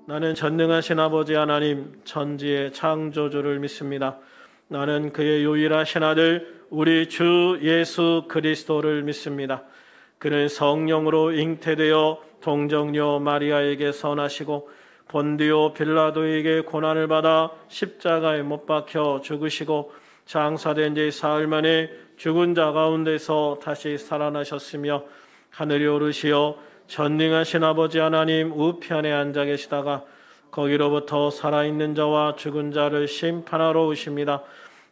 나는 전능하신 아버지 하나님 천지의 창조주를 믿습니다. 나는 그의 유일하신 아들 우리 주 예수 그리스도를 믿습니다. 그는 성령으로 잉태되어 동정녀 마리아에게 선하시고 본디오 빌라도에게 고난을 받아 십자가에 못 박혀 죽으시고 장사된 지 사흘 만에 죽은 자 가운데서 다시 살아나셨으며 하늘에 오르시어 전능하신 아버지 하나님 우편에 앉아 계시다가 거기로부터 살아있는 자와 죽은 자를 심판하러 오십니다.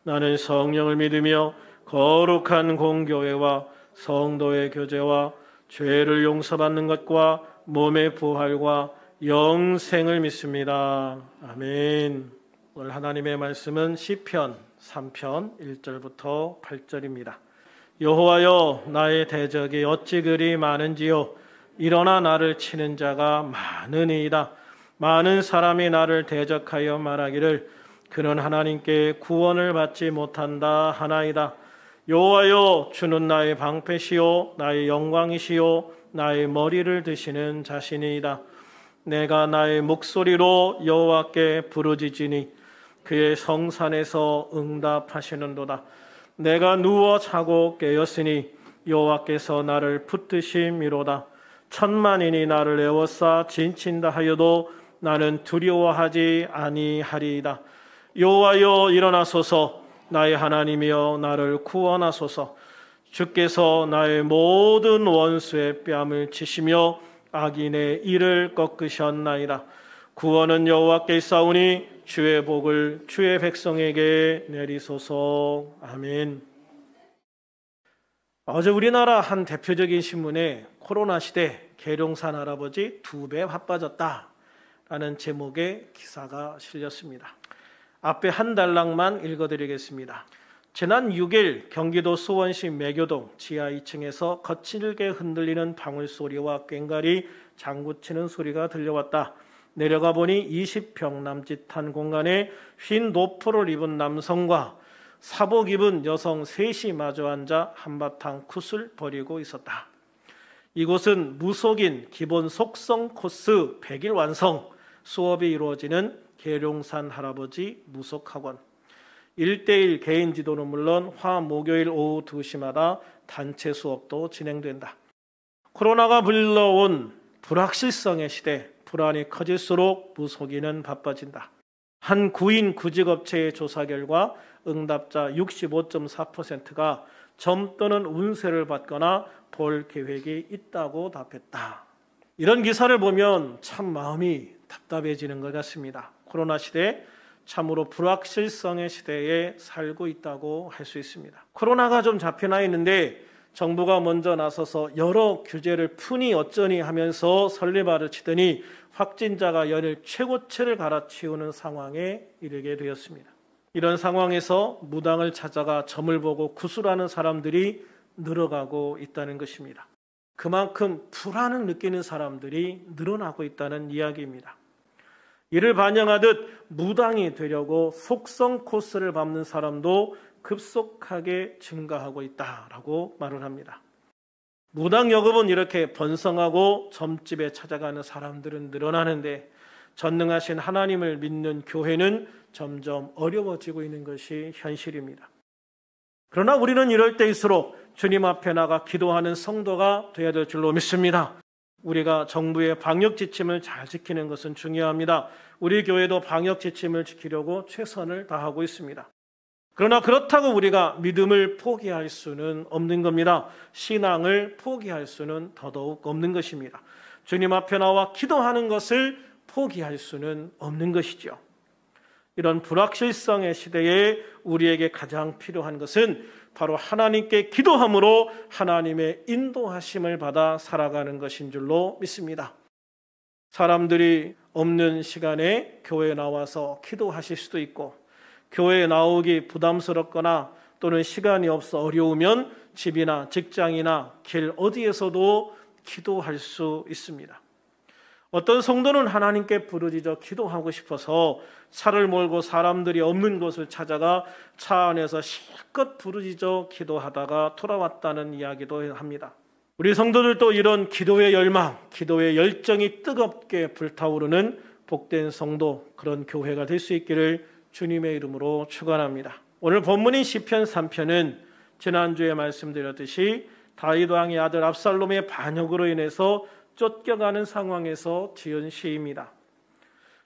나는 성령을 믿으며 거룩한 공교회와 성도의 교제와 죄를 용서받는 것과 몸의 부활과 영생을 믿습니다. 아멘. 오늘 하나님의 말씀은 시편 3편 1절부터 8절입니다. 여호와여, 나의 대적이 어찌 그리 많은지요. 일어나 나를 치는 자가 많으니이다. 많은 사람이 나를 대적하여 말하기를 그는 하나님께 구원을 받지 못한다 하나이다. 여호와여, 주는 나의 방패시요 나의 영광이시요 나의 머리를 드시는 자신이이다. 내가 나의 목소리로 여호와께 부르짖으니 그의 성산에서 응답하시는도다. 내가 누워 자고 깨었으니 여호와께서 나를 붙드심이로다. 천만인이 나를 에워싸 진친다 하여도 나는 두려워하지 아니하리이다. 여호와여, 일어나소서. 나의 하나님이여, 나를 구원하소서. 주께서 나의 모든 원수의 뺨을 치시며 악인의 이를 꺾으셨나이다. 구원은 여호와께 있사오니 주의 복을 주의 백성에게 내리소서. 아멘. 어제 우리나라 한 대표적인 신문에 코로나 시대 계룡산 할아버지 2배 바빠졌다 라는 제목의 기사가 실렸습니다. 앞에 한 달락만 읽어드리겠습니다. 지난 6일 경기도 수원시 매교동 지하 2층에서 거칠게 흔들리는 방울소리와 꽹과리 장구치는 소리가 들려왔다. 내려가 보니 20평 남짓한 공간에 흰 노포를 입은 남성과 사복 입은 여성 셋이 마주 앉아 한바탕 굿을 벌이고 있었다. 이곳은 무속인 기본 속성 코스 100일 완성 수업이 이루어지는 계룡산 할아버지 무속학원. 1대1 개인 지도는 물론 화 목요일 오후 2시마다 단체 수업도 진행된다. 코로나가 불러온 불확실성의 시대, 불안이 커질수록 무속인은 바빠진다. 한 구인 구직업체의 조사 결과 응답자 65.4%가 점 또는 운세를 받거나 볼 계획이 있다고 답했다. 이런 기사를 보면 참 마음이 답답해지는 것 같습니다. 코로나 시대, 참으로 불확실성의 시대에 살고 있다고 할 수 있습니다. 코로나가 좀 잡혀나 있는데 정부가 먼저 나서서 여러 규제를 푸니 어쩌니 하면서 설레발을 치더니 확진자가 연일 최고치를 갈아치우는 상황에 이르게 되었습니다. 이런 상황에서 무당을 찾아가 점을 보고 구술하는 사람들이 늘어가고 있다는 것입니다. 그만큼 불안을 느끼는 사람들이 늘어나고 있다는 이야기입니다. 이를 반영하듯 무당이 되려고 속성 코스를 밟는 사람도 급속하게 증가하고 있다라고 말을 합니다. 무당 여급은 이렇게 번성하고 점집에 찾아가는 사람들은 늘어나는데 전능하신 하나님을 믿는 교회는 점점 어려워지고 있는 것이 현실입니다. 그러나 우리는 이럴 때일수록 주님 앞에 나가 기도하는 성도가 되어야 될 줄로 믿습니다. 우리가 정부의 방역 지침을 잘 지키는 것은 중요합니다. 우리 교회도 방역 지침을 지키려고 최선을 다하고 있습니다. 그러나 그렇다고 우리가 믿음을 포기할 수는 없는 겁니다. 신앙을 포기할 수는 더더욱 없는 것입니다. 주님 앞에 나와 기도하는 것을 포기할 수는 없는 것이죠. 이런 불확실성의 시대에 우리에게 가장 필요한 것은 바로 하나님께 기도함으로 하나님의 인도하심을 받아 살아가는 것인 줄로 믿습니다. 사람들이 없는 시간에 교회에 나와서 기도하실 수도 있고, 교회에 나오기 부담스럽거나 또는 시간이 없어 어려우면 집이나 직장이나 길 어디에서도 기도할 수 있습니다. 어떤 성도는 하나님께 부르짖어 기도하고 싶어서 차를 몰고 사람들이 없는 곳을 찾아가 차 안에서 실컷 부르짖어 기도하다가 돌아왔다는 이야기도 합니다. 우리 성도들도 이런 기도의 열망, 기도의 열정이 뜨겁게 불타오르는 복된 성도, 그런 교회가 될 수 있기를 주님의 이름으로 축원합니다. 오늘 본문인 시편 3편은 지난주에 말씀드렸듯이 다윗 왕의 아들 압살롬의 반역으로 인해서 쫓겨가는 상황에서 지은 시입니다.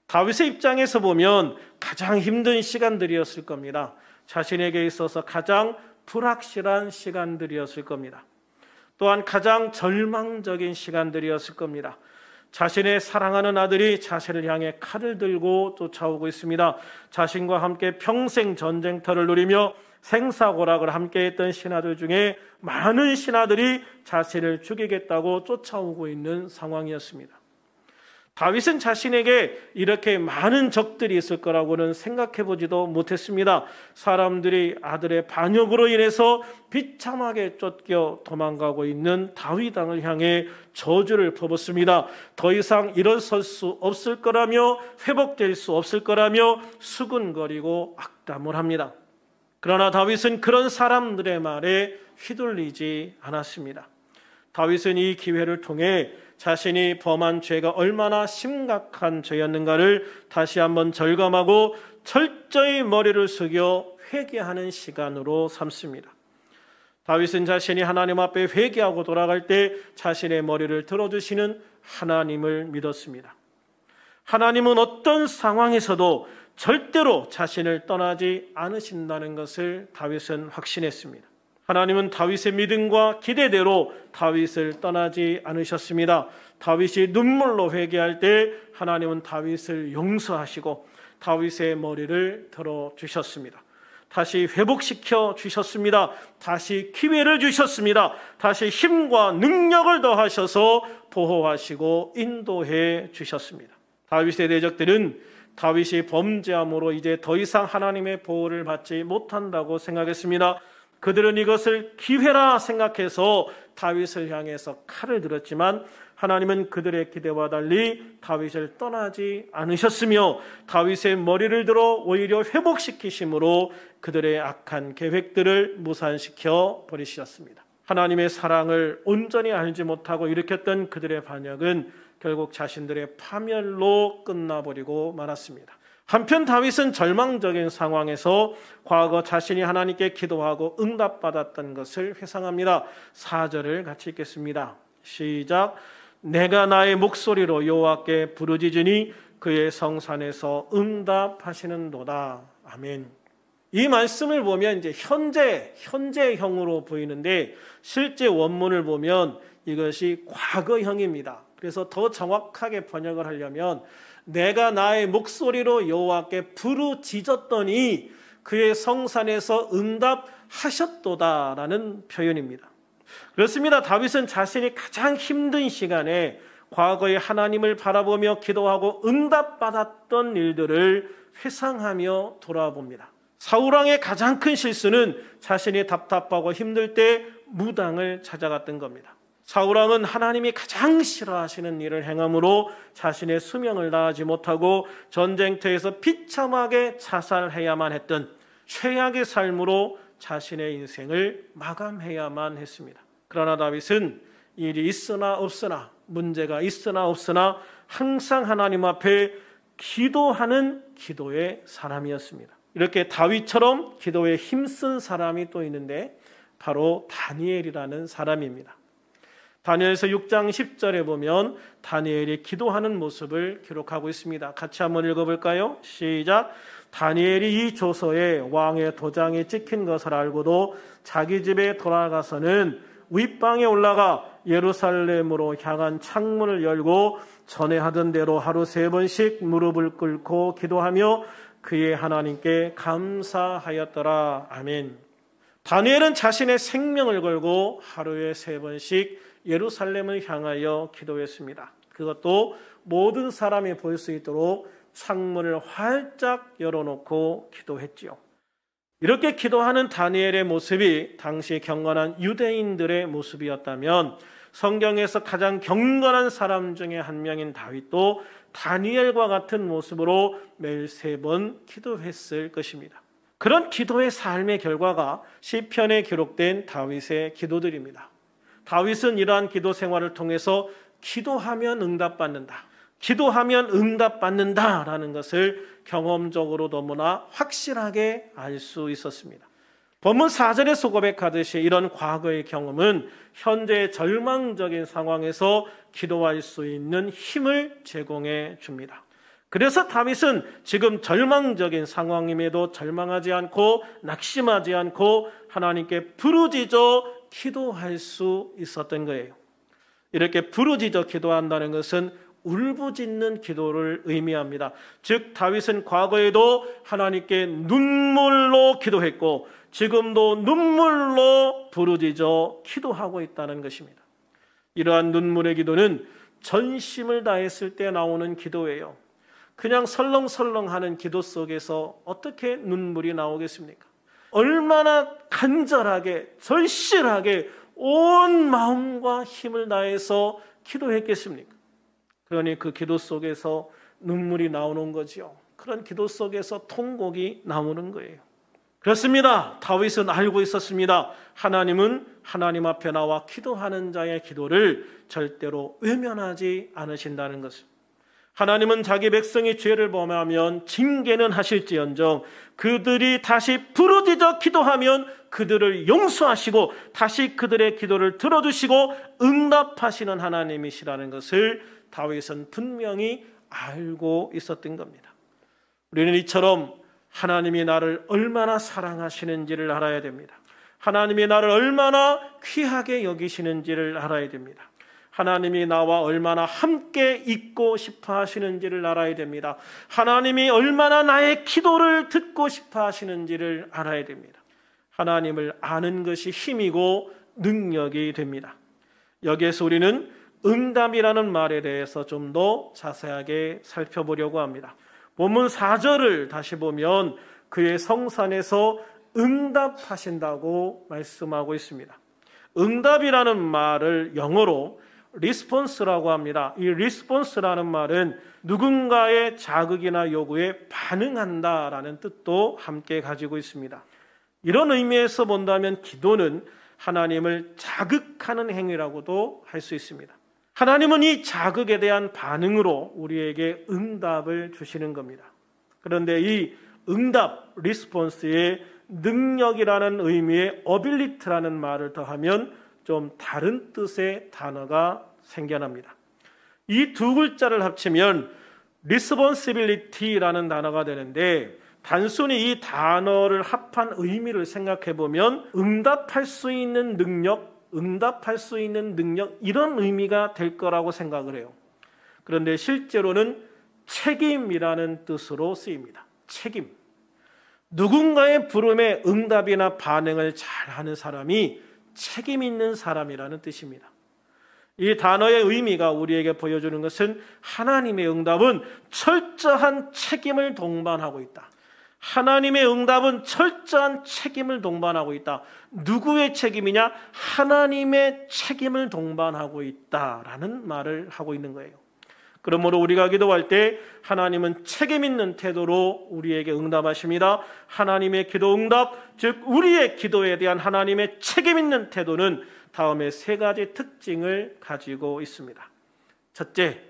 다윗의 입장에서 보면 가장 힘든 시간들이었을 겁니다. 자신에게 있어서 가장 불확실한 시간들이었을 겁니다. 또한 가장 절망적인 시간들이었을 겁니다. 자신의 사랑하는 아들이 자신을 향해 칼을 들고 쫓아오고 있습니다. 자신과 함께 평생 전쟁터를 누리며 생사고락을 함께했던 신하들 중에 많은 신하들이 자신을 죽이겠다고 쫓아오고 있는 상황이었습니다. 다윗은 자신에게 이렇게 많은 적들이 있을 거라고는 생각해보지도 못했습니다. 사람들이 아들의 반역으로 인해서 비참하게 쫓겨 도망가고 있는 다윗 왕을 향해 저주를 퍼붓습니다. 더 이상 일어설 수 없을 거라며 회복될 수 없을 거라며 수군거리고 악담을 합니다. 그러나 다윗은 그런 사람들의 말에 휘둘리지 않았습니다. 다윗은 이 기회를 통해 자신이 범한 죄가 얼마나 심각한 죄였는가를 다시 한번 절감하고 철저히 머리를 숙여 회개하는 시간으로 삼습니다. 다윗은 자신이 하나님 앞에 회개하고 돌아갈 때 자신의 머리를 들어주시는 하나님을 믿었습니다. 하나님은 어떤 상황에서도 절대로 자신을 떠나지 않으신다는 것을 다윗은 확신했습니다. 하나님은 다윗의 믿음과 기대대로 다윗을 떠나지 않으셨습니다. 다윗이 눈물로 회개할 때 하나님은 다윗을 용서하시고 다윗의 머리를 들어주셨습니다. 다시 회복시켜 주셨습니다. 다시 기회를 주셨습니다. 다시 힘과 능력을 더하셔서 보호하시고 인도해 주셨습니다. 다윗의 대적들은 다윗이 범죄함으로 이제 더 이상 하나님의 보호를 받지 못한다고 생각했습니다. 그들은 이것을 기회라 생각해서 다윗을 향해서 칼을 들었지만 하나님은 그들의 기대와 달리 다윗을 떠나지 않으셨으며 다윗의 머리를 들어 오히려 회복시키심으로 그들의 악한 계획들을 무산시켜 버리셨습니다. 하나님의 사랑을 온전히 알지 못하고 일으켰던 그들의 반역은 결국 자신들의 파멸로 끝나버리고 말았습니다. 한편 다윗은 절망적인 상황에서 과거 자신이 하나님께 기도하고 응답받았던 것을 회상합니다. 4절을 같이 읽겠습니다. 시작. 내가 나의 목소리로 여호와께 부르짖으니 그의 성산에서 응답하시는도다. 아멘. 이 말씀을 보면 이제 현재형으로 보이는데 실제 원문을 보면 이것이 과거형입니다. 그래서 더 정확하게 번역을 하려면 내가 나의 목소리로 여호와께 부르짖었더니 그의 성산에서 응답하셨도다라는 표현입니다. 그렇습니다. 다윗은 자신이 가장 힘든 시간에 과거에 하나님을 바라보며 기도하고 응답받았던 일들을 회상하며 돌아봅니다. 사울왕의 가장 큰 실수는 자신이 답답하고 힘들 때 무당을 찾아갔던 겁니다. 사울왕은 하나님이 가장 싫어하시는 일을 행함으로 자신의 수명을 다하지 못하고 전쟁터에서 비참하게 자살해야만 했던 최악의 삶으로 자신의 인생을 마감해야만 했습니다. 그러나 다윗은 일이 있으나 없으나 문제가 있으나 없으나 항상 하나님 앞에 기도하는 기도의 사람이었습니다. 이렇게 다윗처럼 기도에 힘쓴 사람이 또 있는데 바로 다니엘이라는 사람입니다. 다니엘서 6장 10절에 보면 다니엘이 기도하는 모습을 기록하고 있습니다. 같이 한번 읽어볼까요? 시작. 다니엘이 이 조서에 왕의 도장이 찍힌 것을 알고도 자기 집에 돌아가서는 윗방에 올라가 예루살렘으로 향한 창문을 열고 전에 하던 대로 하루 3번씩 무릎을 꿇고 기도하며 그의 하나님께 감사하였더라. 아멘. 다니엘은 자신의 생명을 걸고 하루에 3번씩 예루살렘을 향하여 기도했습니다. 그것도 모든 사람이 볼 수 있도록 창문을 활짝 열어놓고 기도했지요. 이렇게 기도하는 다니엘의 모습이 당시 경건한 유대인들의 모습이었다면 성경에서 가장 경건한 사람 중에 한 명인 다윗도 다니엘과 같은 모습으로 매일 3번 기도했을 것입니다. 그런 기도의 삶의 결과가 시편에 기록된 다윗의 기도들입니다. 다윗은 이러한 기도 생활을 통해서 기도하면 응답받는다. 기도하면 응답받는다라는 것을 경험적으로 너무나 확실하게 알 수 있었습니다. 본문 4절에서 고백하듯이 이런 과거의 경험은 현재의 절망적인 상황에서 기도할 수 있는 힘을 제공해 줍니다. 그래서 다윗은 지금 절망적인 상황임에도 절망하지 않고 낙심하지 않고 하나님께 부르짖어 기도할 수 있었던 거예요. 이렇게 부르짖어 기도한다는 것은 울부짖는 기도를 의미합니다. 즉 다윗은 과거에도 하나님께 눈물로 기도했고 지금도 눈물로 부르짖어 기도하고 있다는 것입니다. 이러한 눈물의 기도는 전심을 다했을 때 나오는 기도예요. 그냥 설렁설렁하는 기도 속에서 어떻게 눈물이 나오겠습니까? 얼마나 간절하게 절실하게 온 마음과 힘을 다해서 기도했겠습니까? 그러니 그 기도 속에서 눈물이 나오는 거지요. 그런 기도 속에서 통곡이 나오는 거예요. 그렇습니다. 다윗은 알고 있었습니다. 하나님은 하나님 앞에 나와 기도하는 자의 기도를 절대로 외면하지 않으신다는 것을. 하나님은 자기 백성이 죄를 범하면 징계는 하실지언정 그들이 다시 부르짖어 기도하면 그들을 용서하시고 다시 그들의 기도를 들어주시고 응답하시는 하나님이시라는 것을 다윗은 분명히 알고 있었던 겁니다. 우리는 이처럼 하나님이 나를 얼마나 사랑하시는지를 알아야 됩니다. 하나님이 나를 얼마나 귀하게 여기시는지를 알아야 됩니다. 하나님이 나와 얼마나 함께 있고 싶어 하시는지를 알아야 됩니다. 하나님이 얼마나 나의 기도를 듣고 싶어 하시는지를 알아야 됩니다. 하나님을 아는 것이 힘이고 능력이 됩니다. 여기에서 우리는 응답이라는 말에 대해서 좀 더 자세하게 살펴보려고 합니다. 본문 4절을 다시 보면 그의 성산에서 응답하신다고 말씀하고 있습니다. 응답이라는 말을 영어로 리스폰스라고 합니다. 이 리스폰스라는 말은 누군가의 자극이나 요구에 반응한다라는 뜻도 함께 가지고 있습니다. 이런 의미에서 본다면 기도는 하나님을 자극하는 행위라고도 할 수 있습니다. 하나님은 이 자극에 대한 반응으로 우리에게 응답을 주시는 겁니다. 그런데 이 응답, 리스폰스에 능력이라는 의미의 어빌리티라는 말을 더하면 좀 다른 뜻의 단어가 생겨납니다. 이 두 글자를 합치면 responsibility라는 단어가 되는데 단순히 이 단어를 합한 의미를 생각해 보면 응답할 수 있는 능력 이런 의미가 될 거라고 생각을 해요. 그런데 실제로는 책임이라는 뜻으로 쓰입니다. 책임. 누군가의 부름에 응답이나 반응을 잘하는 사람이 책임 있는 사람이라는 뜻입니다. 이 단어의 의미가 우리에게 보여주는 것은 하나님의 응답은 철저한 책임을 동반하고 있다. 하나님의 응답은 철저한 책임을 동반하고 있다. 누구의 책임이냐? 하나님의 책임을 동반하고 있다라는 말을 하고 있는 거예요. 그러므로 우리가 기도할 때 하나님은 책임 있는 태도로 우리에게 응답하십니다. 하나님의 기도 응답, 즉 우리의 기도에 대한 하나님의 책임 있는 태도는 다음에 세 가지 특징을 가지고 있습니다. 첫째,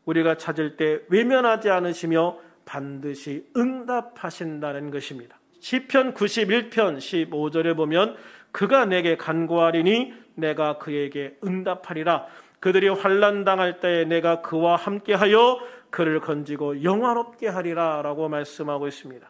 우리가 찾을 때 외면하지 않으시며 반드시 응답하신다는 것입니다. 시편 91편 15절에 보면 그가 내게 간구하리니 내가 그에게 응답하리라. 그들이 환난 당할 때에 내가 그와 함께하여 그를 건지고 영화롭게 하리라 라고 말씀하고 있습니다.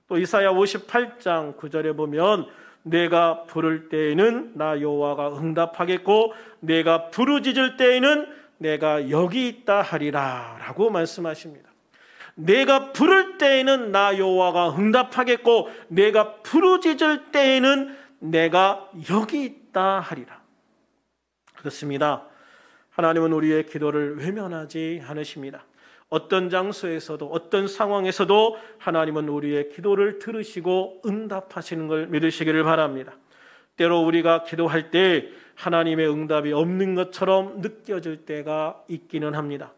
또 이사야 58장 9절에 보면 내가 부를 때에는 나 여호와가 응답하겠고 내가 부르짖을 때에는 내가 여기 있다 하리라 라고 말씀하십니다. 내가 부를 때에는 나 여호와가 응답하겠고 내가 부르짖을 때에는 내가 여기 있다 하리라. 그렇습니다. 하나님은 우리의 기도를 외면하지 않으십니다. 어떤 장소에서도 어떤 상황에서도 하나님은 우리의 기도를 들으시고 응답하시는 걸 믿으시기를 바랍니다. 때로 우리가 기도할 때 하나님의 응답이 없는 것처럼 느껴질 때가 있기는 합니다.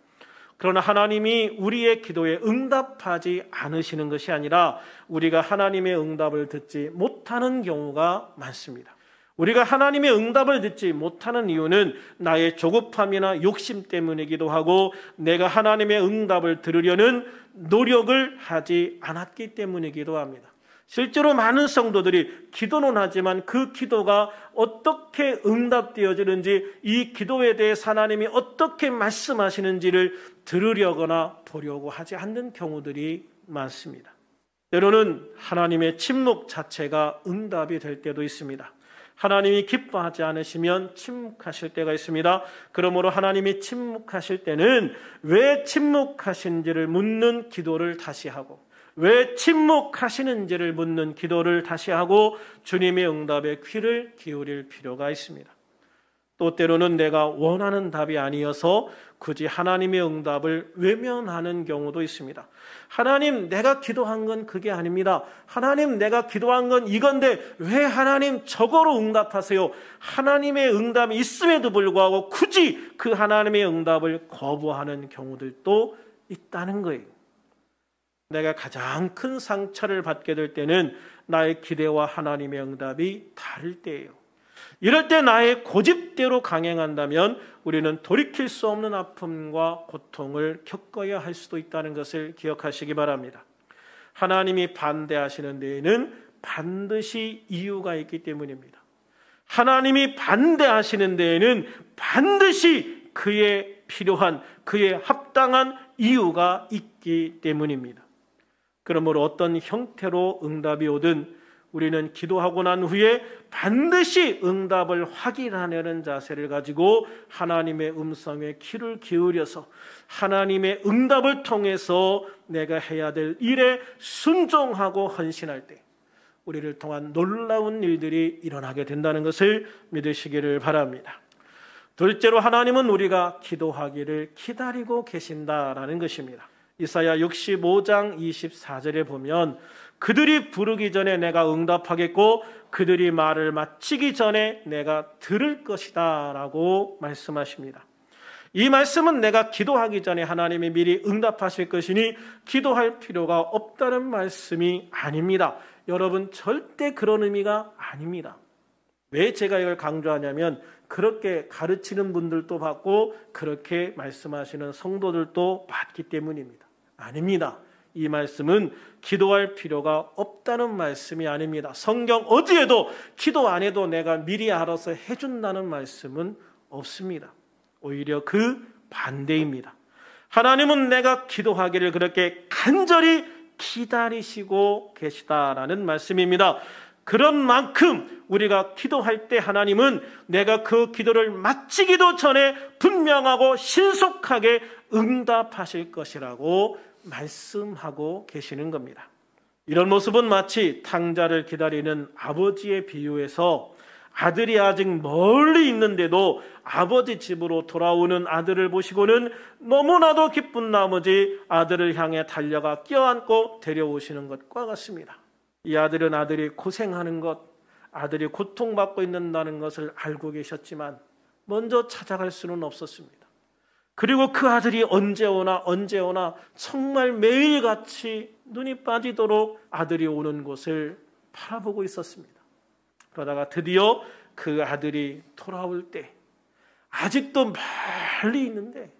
그러나 하나님이 우리의 기도에 응답하지 않으시는 것이 아니라 우리가 하나님의 응답을 듣지 못하는 경우가 많습니다. 우리가 하나님의 응답을 듣지 못하는 이유는 나의 조급함이나 욕심 때문이기도 하고 내가 하나님의 응답을 들으려는 노력을 하지 않았기 때문이기도 합니다. 실제로 많은 성도들이 기도는 하지만 그 기도가 어떻게 응답되어지는지, 이 기도에 대해서 하나님이 어떻게 말씀하시는지를 들으려거나 보려고 하지 않는 경우들이 많습니다. 때로는 하나님의 침묵 자체가 응답이 될 때도 있습니다. 하나님이 기뻐하지 않으시면 침묵하실 때가 있습니다. 그러므로 하나님이 침묵하실 때는 왜 침묵하신지를 묻는 기도를 다시 하고, 왜 침묵하시는지를 묻는 기도를 다시 하고 주님의 응답에 귀를 기울일 필요가 있습니다. 또 때로는 내가 원하는 답이 아니어서 굳이 하나님의 응답을 외면하는 경우도 있습니다. 하나님, 내가 기도한 건 그게 아닙니다. 하나님, 내가 기도한 건 이건데 왜 하나님 저거로 응답하세요? 하나님의 응답이 있음에도 불구하고 굳이 그 하나님의 응답을 거부하는 경우들도 있다는 거예요. 내가 가장 큰 상처를 받게 될 때는 나의 기대와 하나님의 응답이 다를 때예요. 이럴 때 나의 고집대로 강행한다면 우리는 돌이킬 수 없는 아픔과 고통을 겪어야 할 수도 있다는 것을 기억하시기 바랍니다. 하나님이 반대하시는 데에는 반드시 이유가 있기 때문입니다. 하나님이 반대하시는 데에는 반드시 그에 필요한, 그에 합당한 이유가 있기 때문입니다. 그러므로 어떤 형태로 응답이 오든 우리는 기도하고 난 후에 반드시 응답을 확인하려는 자세를 가지고 하나님의 음성에 귀를 기울여서 하나님의 응답을 통해서 내가 해야 될 일에 순종하고 헌신할 때 우리를 통한 놀라운 일들이 일어나게 된다는 것을 믿으시기를 바랍니다. 둘째로, 하나님은 우리가 기도하기를 기다리고 계신다라는 것입니다. 이사야 65장 24절에 보면 그들이 부르기 전에 내가 응답하겠고 그들이 말을 마치기 전에 내가 들을 것이다 라고 말씀하십니다. 이 말씀은 내가 기도하기 전에 하나님이 미리 응답하실 것이니 기도할 필요가 없다는 말씀이 아닙니다. 여러분, 절대 그런 의미가 아닙니다. 왜 제가 이걸 강조하냐면 그렇게 가르치는 분들도 받고 그렇게 말씀하시는 성도들도 받기 때문입니다. 아닙니다. 이 말씀은 기도할 필요가 없다는 말씀이 아닙니다. 성경 어디에도 기도 안 해도 내가 미리 알아서 해준다는 말씀은 없습니다. 오히려 그 반대입니다. 하나님은 내가 기도하기를 그렇게 간절히 기다리시고 계시다라는 말씀입니다. 그런 만큼 우리가 기도할 때 하나님은 내가 그 기도를 마치기도 전에 분명하고 신속하게 응답하실 것이라고 말씀하고 계시는 겁니다. 이런 모습은 마치 탕자를 기다리는 아버지의 비유에서 아들이 아직 멀리 있는데도 아버지 집으로 돌아오는 아들을 보시고는 너무나도 기쁜 나머지 아들을 향해 달려가 껴안고 데려오시는 것과 같습니다. 이 아들은 아들이 고생하는 것, 아들이 고통받고 있는다는 것을 알고 계셨지만 먼저 찾아갈 수는 없었습니다. 그리고 그 아들이 언제 오나 정말 매일같이 눈이 빠지도록 아들이 오는 곳을 바라보고 있었습니다. 그러다가 드디어 그 아들이 돌아올 때 아직도 멀리 있는데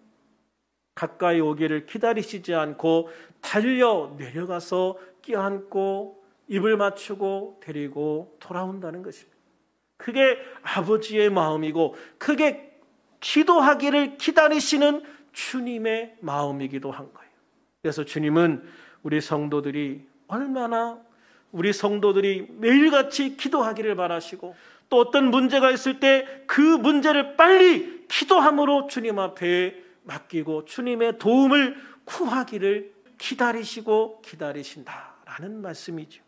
가까이 오기를 기다리시지 않고 달려 내려가서 껴안고 입을 맞추고 데리고 돌아온다는 것입니다. 그게 아버지의 마음이고 그게 기도하기를 기다리시는 주님의 마음이기도 한 거예요. 그래서 주님은 우리 성도들이 매일같이 기도하기를 바라시고 또 어떤 문제가 있을 때 그 문제를 빨리 기도함으로 주님 앞에 맡기고 주님의 도움을 구하기를 기다리시고 기다리신다라는 말씀이죠.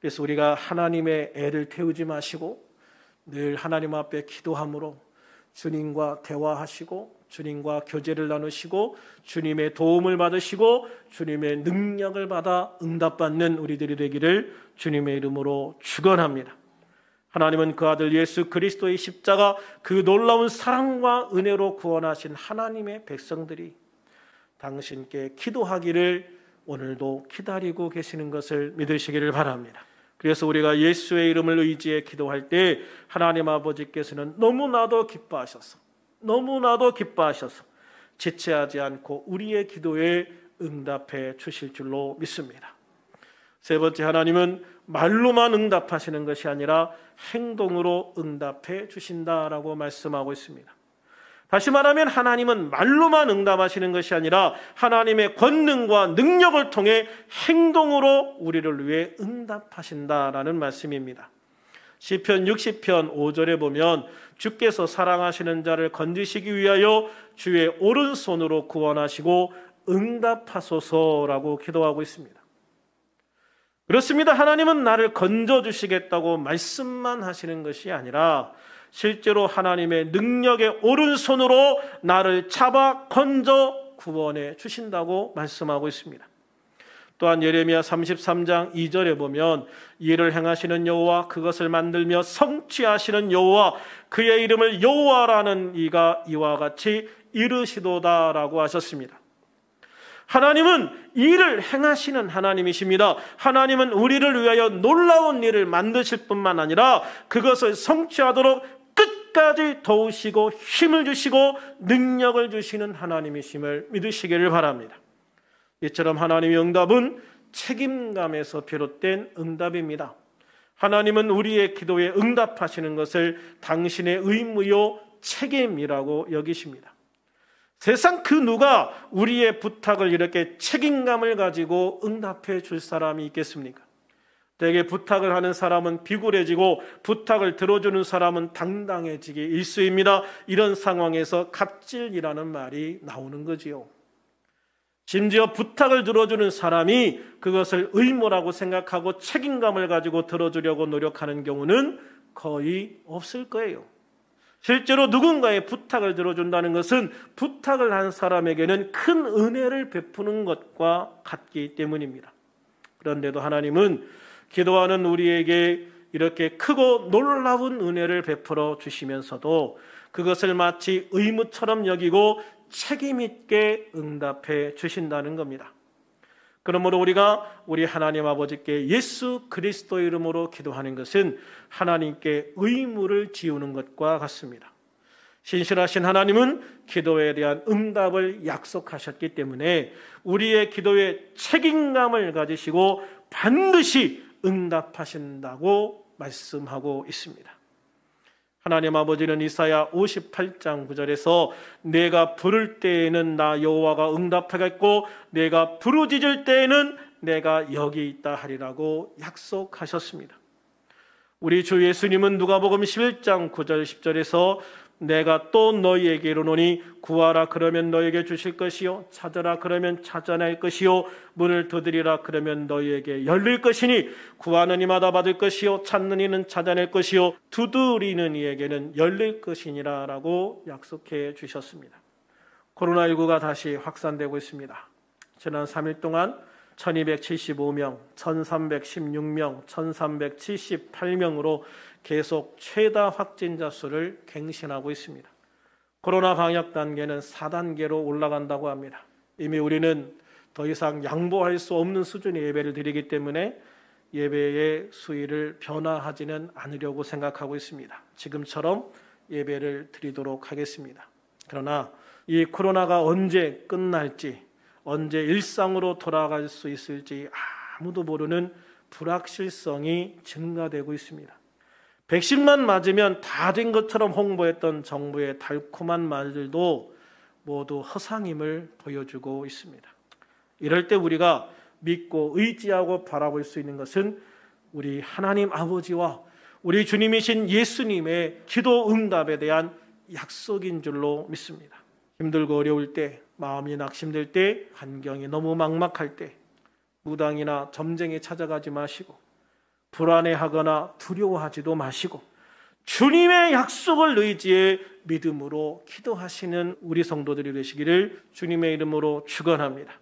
그래서 우리가 하나님의 애를 태우지 마시고 늘 하나님 앞에 기도함으로 주님과 대화하시고 주님과 교제를 나누시고 주님의 도움을 받으시고 주님의 능력을 받아 응답받는 우리들이 되기를 주님의 이름으로 축원합니다. 하나님은 그 아들 예수 그리스도의 십자가 그 놀라운 사랑과 은혜로 구원하신 하나님의 백성들이 당신께 기도하기를 오늘도 기다리고 계시는 것을 믿으시기를 바랍니다. 그래서 우리가 예수의 이름을 의지해 기도할 때 하나님 아버지께서는 너무나도 기뻐하셔서 지체하지 않고 우리의 기도에 응답해 주실 줄로 믿습니다. 세 번째, 하나님은 말로만 응답하시는 것이 아니라 행동으로 응답해 주신다라고 말씀하고 있습니다. 다시 말하면 하나님은 말로만 응답하시는 것이 아니라 하나님의 권능과 능력을 통해 행동으로 우리를 위해 응답하신다라는 말씀입니다. 시편 60편 5절에 보면 주께서 사랑하시는 자를 건지시기 위하여 주의 오른손으로 구원하시고 응답하소서라고 기도하고 있습니다. 그렇습니다. 하나님은 나를 건져주시겠다고 말씀만 하시는 것이 아니라 실제로 하나님의 능력의 오른손으로 나를 잡아 건져 구원해 주신다고 말씀하고 있습니다. 또한 예레미야 33장 2절에 보면 이를 행하시는 여호와, 그것을 만들며 성취하시는 여호와, 그의 이름을 여호와라는 이가 이와 같이 이르시도다라고 하셨습니다. 하나님은 일을 행하시는 하나님이십니다. 하나님은 우리를 위하여 놀라운 일을 만드실 뿐만 아니라 그것을 성취하도록 끝까지 도우시고 힘을 주시고 능력을 주시는 하나님이심을 믿으시기를 바랍니다. 이처럼 하나님의 응답은 책임감에서 비롯된 응답입니다. 하나님은 우리의 기도에 응답하시는 것을 당신의 의무요 책임이라고 여기십니다. 세상 그 누가 우리의 부탁을 이렇게 책임감을 가지고 응답해 줄 사람이 있겠습니까? 대개 부탁을 하는 사람은 비굴해지고 부탁을 들어주는 사람은 당당해지기 일쑤입니다. 이런 상황에서 갑질이라는 말이 나오는 거지요. 심지어 부탁을 들어주는 사람이 그것을 의무라고 생각하고 책임감을 가지고 들어주려고 노력하는 경우는 거의 없을 거예요. 실제로 누군가의 부탁을 들어준다는 것은 부탁을 한 사람에게는 큰 은혜를 베푸는 것과 같기 때문입니다. 그런데도 하나님은 기도하는 우리에게 이렇게 크고 놀라운 은혜를 베풀어 주시면서도 그것을 마치 의무처럼 여기고 책임 있게 응답해 주신다는 겁니다. 그러므로 우리가 우리 하나님 아버지께 예수 그리스도의 이름으로 기도하는 것은 하나님께 의무를 지우는 것과 같습니다. 신실하신 하나님은 기도에 대한 응답을 약속하셨기 때문에 우리의 기도에 책임감을 가지시고 반드시 응답하신다고 말씀하고 있습니다. 하나님 아버지는 이사야 58장 9절에서 내가 부를 때에는 나 여호와가 응답하겠고 내가 부르짖을 때에는 내가 여기 있다 하리라고 약속하셨습니다. 우리 주 예수님은 누가복음 11장 9절 10절에서 내가 또 너희에게 이르노니 구하라 그러면 너희에게 주실 것이요 찾으라 그러면 찾아낼 것이요 문을 두드리라 그러면 너희에게 열릴 것이니 구하는 이마다 받을 것이요 찾는 이는 찾아낼 것이요 두드리는 이에게는 열릴 것이니라 라고 약속해 주셨습니다. 코로나19가 다시 확산되고 있습니다. 지난 3일 동안 1275명, 1316명, 1378명으로 계속 최다 확진자 수를 갱신하고 있습니다. 코로나 방역 단계는 4단계로 올라간다고 합니다. 이미 우리는 더 이상 양보할 수 없는 수준의 예배를 드리기 때문에 예배의 수위를 변화하지는 않으려고 생각하고 있습니다. 지금처럼 예배를 드리도록 하겠습니다. 그러나 이 코로나가 언제 끝날지, 언제 일상으로 돌아갈 수 있을지 아무도 모르는 불확실성이 증가되고 있습니다. 백신만 맞으면 다 된 것처럼 홍보했던 정부의 달콤한 말들도 모두 허상임을 보여주고 있습니다. 이럴 때 우리가 믿고 의지하고 바라볼 수 있는 것은 우리 하나님 아버지와 우리 주님이신 예수님의 기도 응답에 대한 약속인 줄로 믿습니다. 힘들고 어려울 때, 마음이 낙심될 때, 환경이 너무 막막할 때 무당이나 점쟁이 찾아가지 마시고 불안해하거나 두려워하지도 마시고 주님의 약속을 의지해 믿음으로 기도하시는 우리 성도들이 되시기를 주님의 이름으로 축원합니다.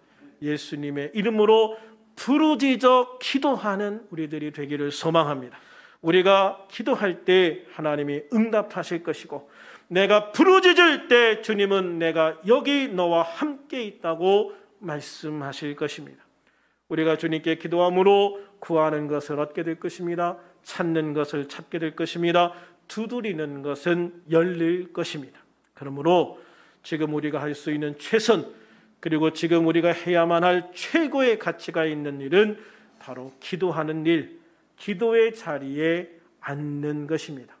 예수님의 이름으로 부르짖어 기도하는 우리들이 되기를 소망합니다. 우리가 기도할 때 하나님이 응답하실 것이고 내가 부르짖을 때 주님은 내가 여기 너와 함께 있다고 말씀하실 것입니다. 우리가 주님께 기도함으로 구하는 것을 얻게 될 것입니다. 찾는 것을 찾게 될 것입니다. 두드리는 것은 열릴 것입니다. 그러므로 지금 우리가 할 수 있는 최선, 그리고 지금 우리가 해야만 할 최고의 가치가 있는 일은 바로 기도하는 일, 기도의 자리에 앉는 것입니다.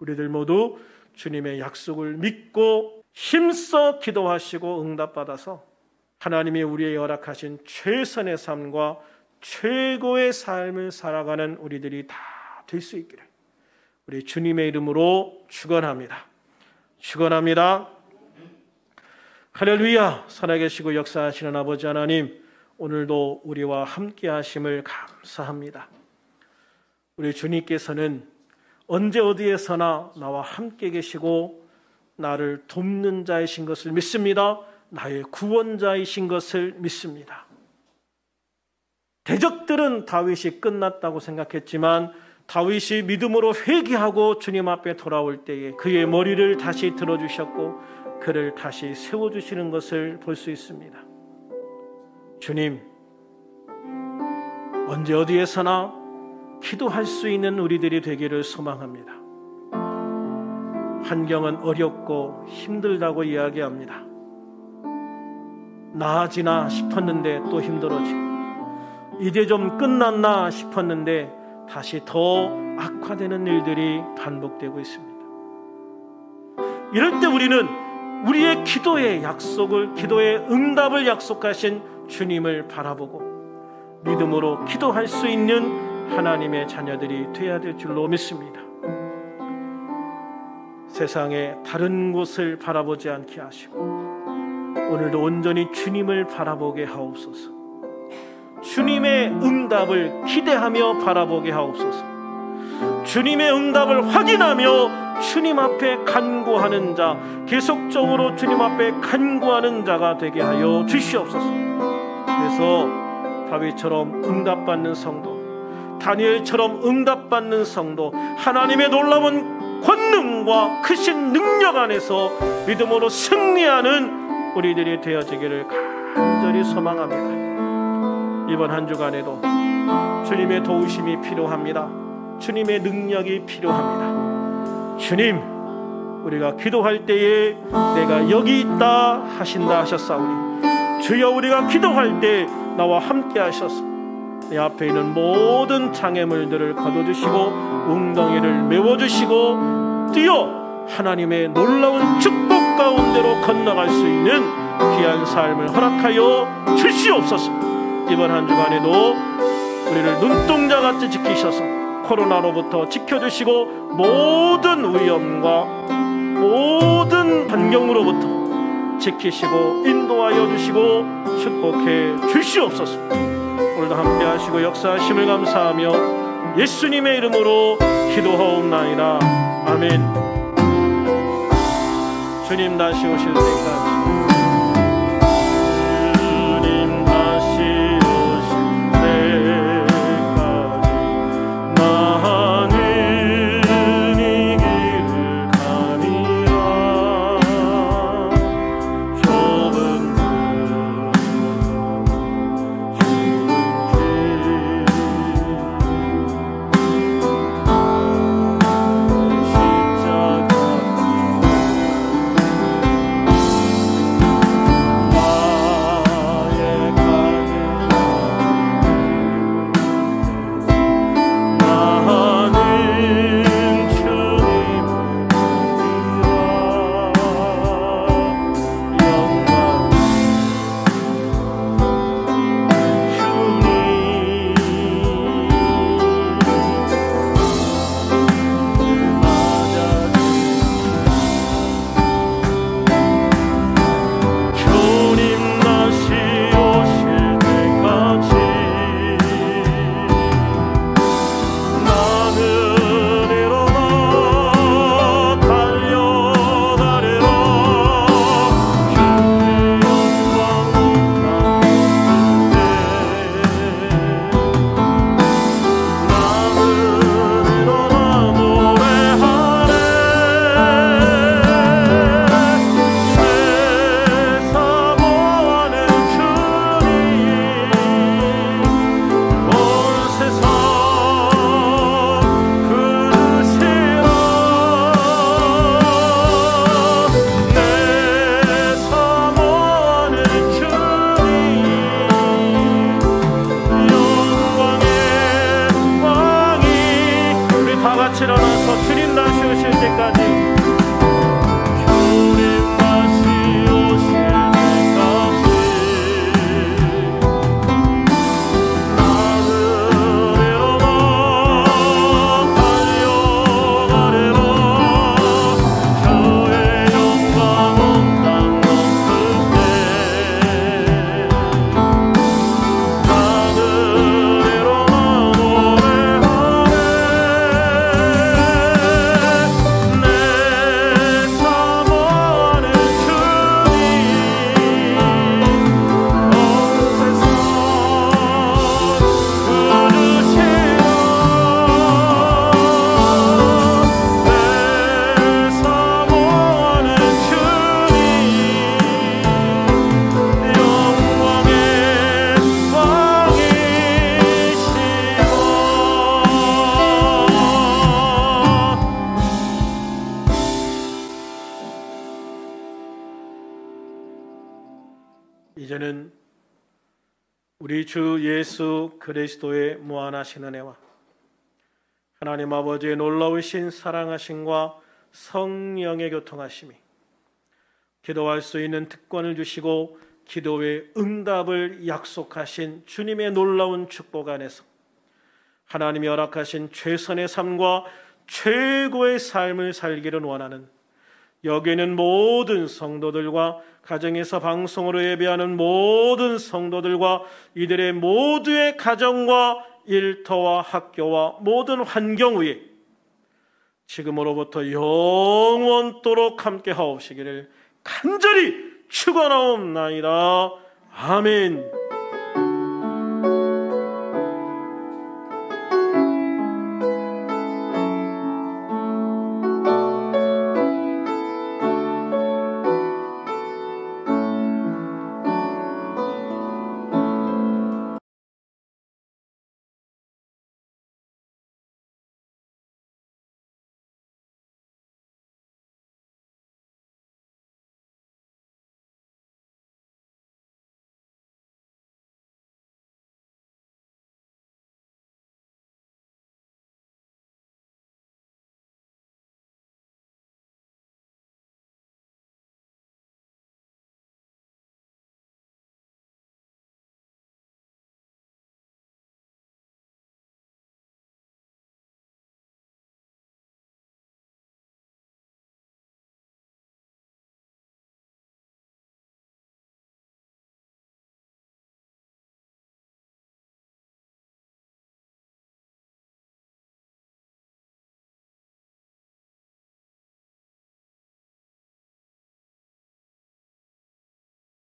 우리들 모두 주님의 약속을 믿고 힘써 기도하시고 응답받아서 하나님이 우리의 허락하신 최선의 삶과 최고의 삶을 살아가는 우리들이 다 될 수 있기를 우리 주님의 이름으로 축원합니다. 축원합니다. 할렐루야. 살아계시고 역사하시는 아버지 하나님, 오늘도 우리와 함께 하심을 감사합니다. 우리 주님께서는 언제 어디에서나 나와 함께 계시고 나를 돕는 자이신 것을 믿습니다. 나의 구원자이신 것을 믿습니다. 대적들은 다윗이 끝났다고 생각했지만 다윗이 믿음으로 회개하고 주님 앞에 돌아올 때에 그의 머리를 다시 들어주셨고 그를 다시 세워주시는 것을 볼 수 있습니다. 주님, 언제 어디에서나 기도할 수 있는 우리들이 되기를 소망합니다. 환경은 어렵고 힘들다고 이야기합니다. 나아지나 싶었는데 또 힘들어지고 이제 좀 끝났나 싶었는데 다시 더 악화되는 일들이 반복되고 있습니다. 이럴 때 우리는 우리의 기도의 약속을, 기도의 응답을 약속하신 주님을 바라보고 믿음으로 기도할 수 있는 하나님의 자녀들이 되어야 될 줄로 믿습니다. 세상의 다른 곳을 바라보지 않게 하시고 오늘도 온전히 주님을 바라보게 하옵소서. 주님의 응답을 기대하며 바라보게 하옵소서. 주님의 응답을 확인하며 주님 앞에 간구하는 자, 계속적으로 주님 앞에 간구하는 자가 되게 하여 주시옵소서. 그래서 다윗처럼 응답받는 성도, 다니엘처럼 응답받는 성도, 하나님의 놀라운 권능과 크신 능력 안에서 믿음으로 승리하는 우리들이 되어지기를 간절히 소망합니다. 이번 한 주간에도 주님의 도우심이 필요합니다. 주님의 능력이 필요합니다. 주님, 우리가 기도할 때에 내가 여기 있다 하신다 하셨사오니 주여, 우리가 기도할 때 나와 함께 하셔서 내 앞에 있는 모든 장애물들을 거둬주시고 웅덩이를 메워주시고 뛰어 하나님의 놀라운 축복 가운데로 건너갈 수 있는 귀한 삶을 허락하여 주시옵소서. 이번 한 주간에도 우리를 눈동자같이 지키셔서 코로나로부터 지켜주시고 모든 위험과 모든 환경으로부터 지키시고 인도하여 주시고 축복해 주시옵소서. 오늘도 함께 하시고 역사하심을 감사하며 예수님의 이름으로 기도하옵나이다. 아멘. 주님 다시 오실 때까지 이제는 우리 주 예수 그리스도의 무한하신 은혜와 하나님 아버지의 놀라우신 사랑하심과 성령의 교통하심이, 기도할 수 있는 특권을 주시고 기도의 응답을 약속하신 주님의 놀라운 축복 안에서 하나님이 허락하신 최선의 삶과 최고의 삶을 살기를 원하는 여기 있는 모든 성도들과 가정에서 방송으로 예배하는 모든 성도들과 이들의 모두의 가정과 일터와 학교와 모든 환경 위에 지금으로부터 영원토록 함께 하옵시기를 간절히 축원하옵나이다. 아멘.